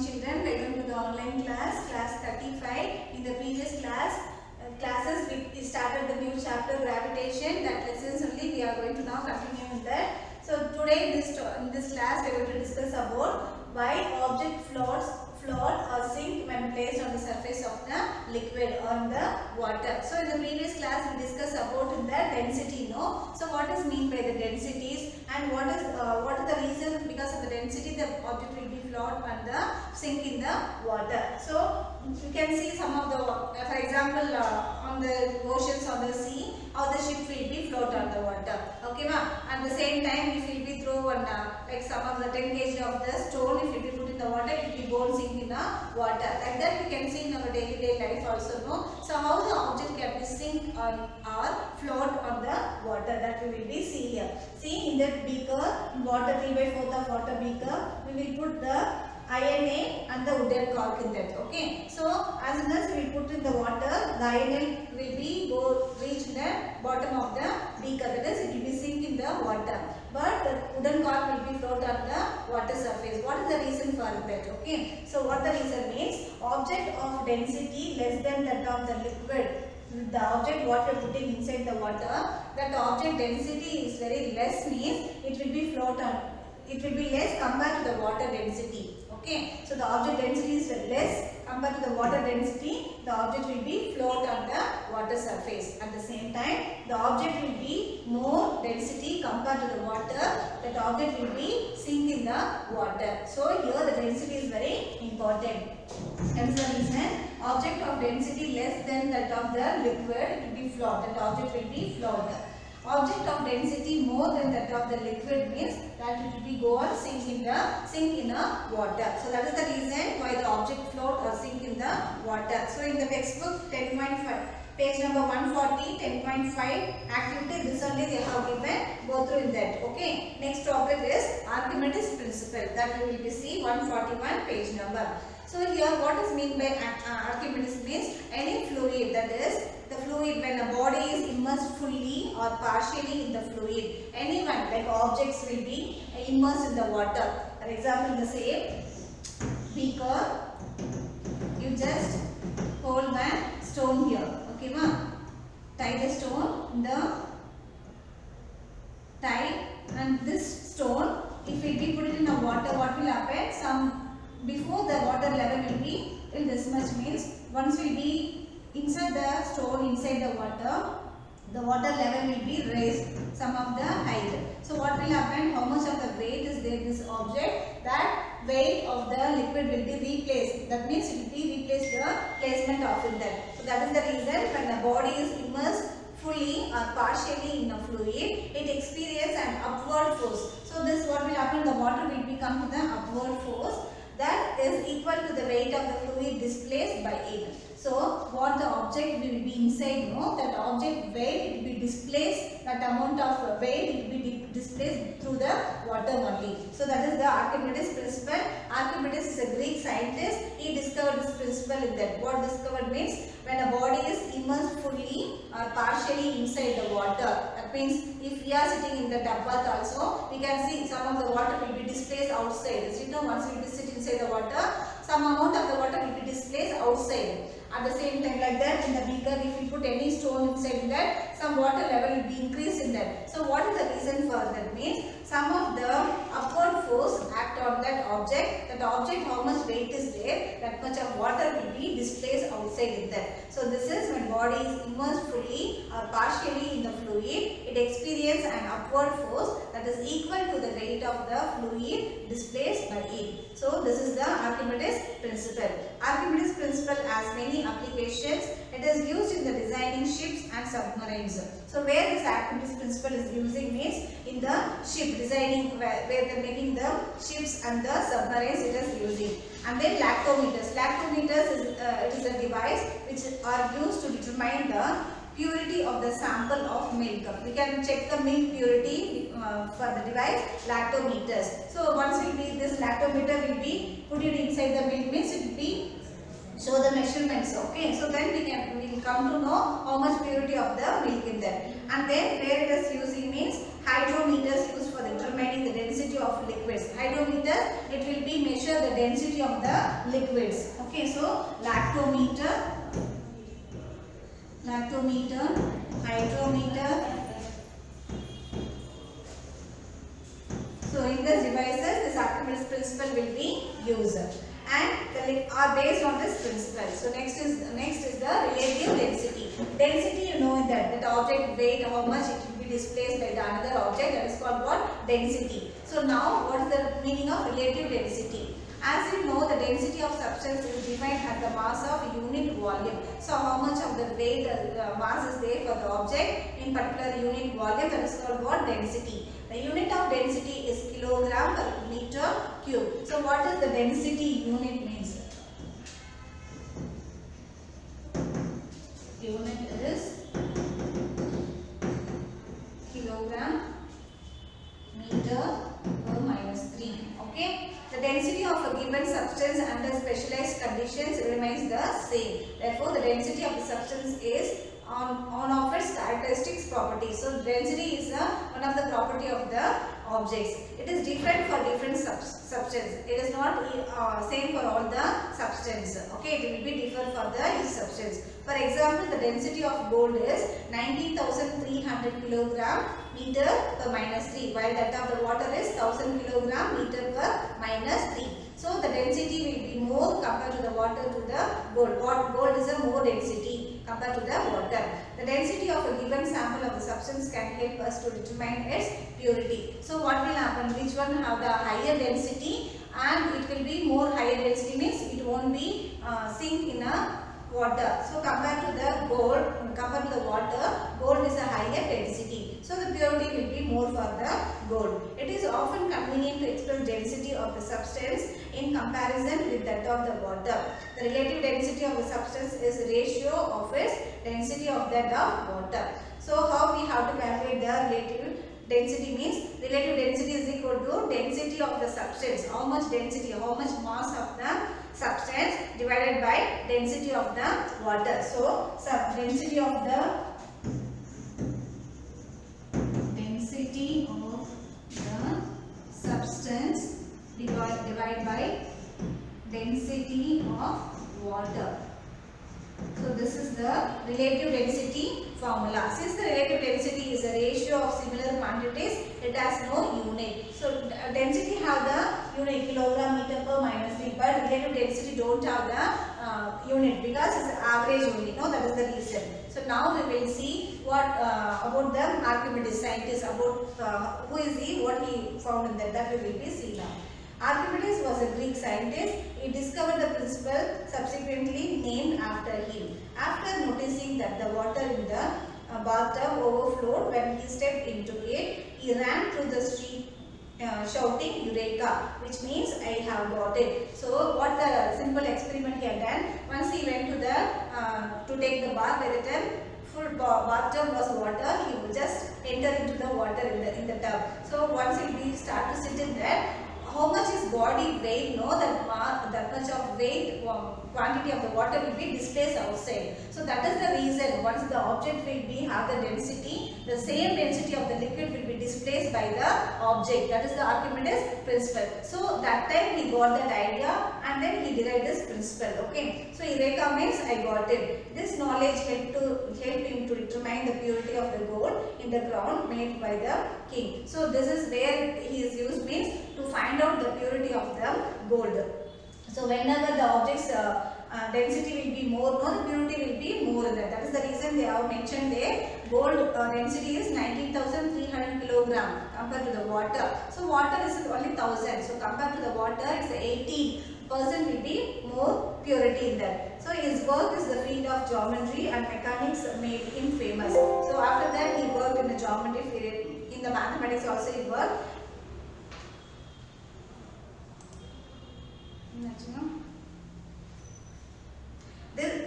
children, welcome to the online class, class 35. In the previous classes we started the new chapter gravitation. That lessons only we are going to now continue with that. So today in this class we are going to discuss about why object float or sink when placed on the surface of the liquid or the water. So in the previous class we discussed about the density, no? So what is mean by the densities and what is the reason because of the density the object will be float and the sink in the water. So you can see some of the, for example, on the oceans or the sea, how the ship will be float on the water. Okay, ma? At the same time, if will be throw on like some of the 10 kg of the stone, if it will be put in the water, it will be go sink in the water. Like that, we can see in our daily life also, no? So how the object can be sink on or float on the water, that we will be see here. See in that beaker, water 3/4 of water beaker, we will put the INA and the wooden cork in that. Okay, so as soon as we put in the water, the INA will be reach the bottom of the beaker, that is it will be sink in the water, but the wooden cork will be float on the water surface. What is the reason for that? Okay, so what the reason means, object of density less than that of the liquid, the object what we are putting inside the water, that the object density is very less means it will be float on, it will be less compared to the water density. Okay, so the object density is less compared to the water density, the object will be float on the water surface. At the same time, the object will be more density compared to the water, that object will be sink in the water. So here the density is very important. That is the reason object of density less than that of the liquid, it will be float, that object will be float. Object of density more than that of the liquid means that it will be go on sink in a water. So that is the reason why the object float or sink in the water. So in the textbook 10.5, page number 140, 10.5 activity, this only they have given, go through in that. Okay, next topic is Archimedes principle, that we will be see 141 page number. So here what is mean by Archimedes means any fluid, that is the fluid when a body is immersed fully or partially in the fluid. Anyone like objects will be immersed in the water. For example, in the same beaker, you just hold the stone here. Okay, ma? Tie the stone in the tie, and this stone, if it be put it in the water, what will happen? Before the water level will be in this much means once will be inside the stone, inside the water level will be raised some of the height. So what will happen? How much of the weight is there in this object? That weight of the liquid will be replaced. That means it will be replaced the placement of it there. So that is the reason when the body is immersed fully or partially in a fluid, it experiences an upward force. So this what will happen? The water will become to the upward force that is equal to the weight of the fluid displaced by it. So what the object will be inside, no, that object weight it will be displaced, that amount of weight it will be displaced through the water only. So that is the Archimedes principle. Archimedes is a Greek scientist. He discovered this principle in that. What discovered means when a body is immersed fully or partially inside the water. That means if we are sitting in the tub bath also, we can see some of the water will be displaced outside. So, you know, once we will sit inside the water, some amount of the water will be displaced outside. At the same time, like that in the beaker, if you put any stone inside that, some water level will be increased in that. So what is the reason for that? Means some of the upward force act on that object. That object, how much weight is there, that much of water will be displaced outside in that. So this is when body is immersed fully or partially in the fluid, it experiences an upward force that is equal to the weight of the fluid displaced by it. So this is the Archimedes principle. Archimedes principle has many applications. It is used in the designing ships and submarines. So where this Archimedes principle is using means in the ship designing, where they are making the ships and the submarines it is using. And then lactometers. Lactometers is a device which are used to determine the purity of the sample of milk. We can check the milk purity for the device lactometers. So once this lactometer will be put it inside the milk means it will be show the measurements. Okay, so then we will come to know how much purity of the milk in there. And then where it is using means hydrometers used for determining the density of liquids. Hydrometer, it will be measure the density density of the liquids. Okay, so lactometer, hydrometer. So in these devices, this Archimedes principle will be used, and are based on this principle. So next is the relative density. Density, you know that the object weight, how much it will be displaced by the another object, that is called what? Density. So now what is the meaning of relative density? As you know, the density of substance is defined as the mass of unit volume. So how much of the weight mass is there for the object in particular unit volume, that is called what? Density. The unit of density is kilogram per meter cube. So what is the density unit means? Unit is kilogram meter per minus 3. Okay. The density of a given substance under specialized conditions remains the same. Therefore, the density of the substance is on of its characteristics properties. So density is one of the property of the objects. It is different for different substance. It is not same for all the substance. Okay, it will be different for the each substance. For example, the density of gold is 19,300 kilogram meter per minus 3, while that of the water is 1000 kilogram meter per minus 3. So the density will be more compared to the water to the gold. Gold is a more density compared to the water. The density of a given sample of the substance can help us to determine its purity. So what will happen? Which one have the higher density, and it will be more higher density means it won't be sink in a water. So compared to the gold, compared to the water, gold is a higher density. So the purity will be more for the gold. It is often convenient to express density of the substance in comparison with that of the water. The relative density of the substance is ratio of its density of that of water. So how we have to calculate the relative density means relative density is equal to density of the substance. How much density, how much mass of the substance divided by density of the water. So density of the substance divided by density of water. So this is the relative density formula. Since the relative density is a ratio of similar quantities, it has no unit. So density have the unit kilogram meter per minus 3, but relative density don't have the unit because it's average only. No, that is the reason. So now we will see what about the Archimedes scientist, about who is he, what he found in that we will be see now. Archimedes was a Greek scientist. He discovered the principle subsequently named after him. After noticing that the water in the bathtub overflowed when he stepped into it, he ran through the street shouting Eureka, which means I have got it. So what the simple experiment he had done, once he went to the to take the bath, by the time full bathtub was water, he would just enter into the water in the tub. So once he start to sit in there, how much is body weight, no, that much of weight quantity of the water will be displaced outside. So that is the reason once the object will be have the density, the same density of the liquid will be displaced by the object. That is the Archimedes principle. So that time he got that idea and then he derived this principle. Okay. So Eureka means I got it. This knowledge helped him to determine the purity of the gold in the ground made by the king. So this is where he is used, means to find out the purity of the gold. So whenever the object's density will be more, no, the purity will be more than that. That is the reason they have mentioned there. Gold density is 19,300 kilogram compared to the water. So water is only 1000. So compared to the water, it's 18% will be more purity in that. So his work is the field of geometry and mechanics made him famous. So after that he worked in the geometry field. In the mathematics also he worked.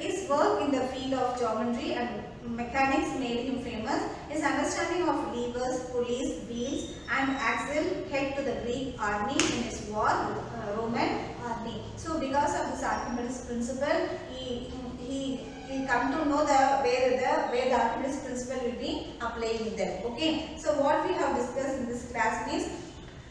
His work in the field of geometry and mechanics made him famous. His understanding of levers, pulleys, wheels and axle helped to the Greek army in his war, Roman army. So because of this Archimedes principle, he come to know where the Archimedes principle will be applying in them. Okay. So what we have discussed in this class is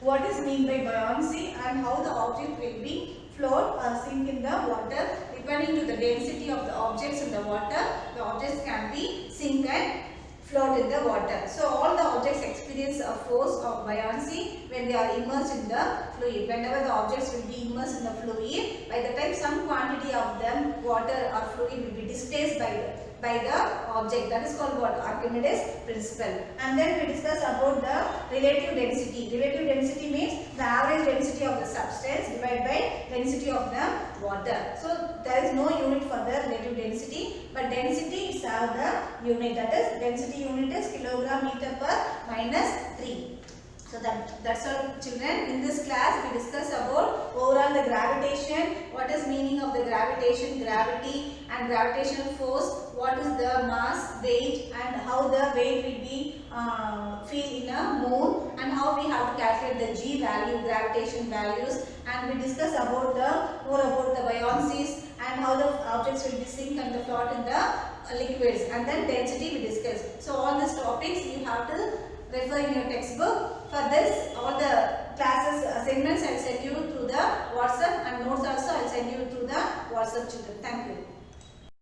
what is meant by buoyancy and how the object will be float or sink in the water. Depending to the density of the objects in the water, the objects can be sink and float in the water. So all the objects experience a force of buoyancy when they are immersed in the fluid. Whenever the objects will be immersed in the fluid, by the time some quantity of them, water or fluid, will be displaced by the object. That is called what? Archimedes principle. And then we discuss about the relative density. Relative density means the average density of the substance divided by density of the water. So there is no unit for the relative density, but density is the unit. That is, density unit is kilogram meter per minus 3. So that's all, children. In this class we discuss about overall the gravitation, what is meaning of the gravitation, gravity and gravitational force, what is the mass, weight, and how the weight will be feel in a moon, and how we have to calculate the G value, gravitation values, and we discuss about more about the buoyancies and how the objects will be sink and the float in the liquids, and then density we discuss. So all these topics you have to refer in your textbook. For this, all the classes assignments I will send you through the WhatsApp, and notes also I will send you through the WhatsApp, children. Thank you.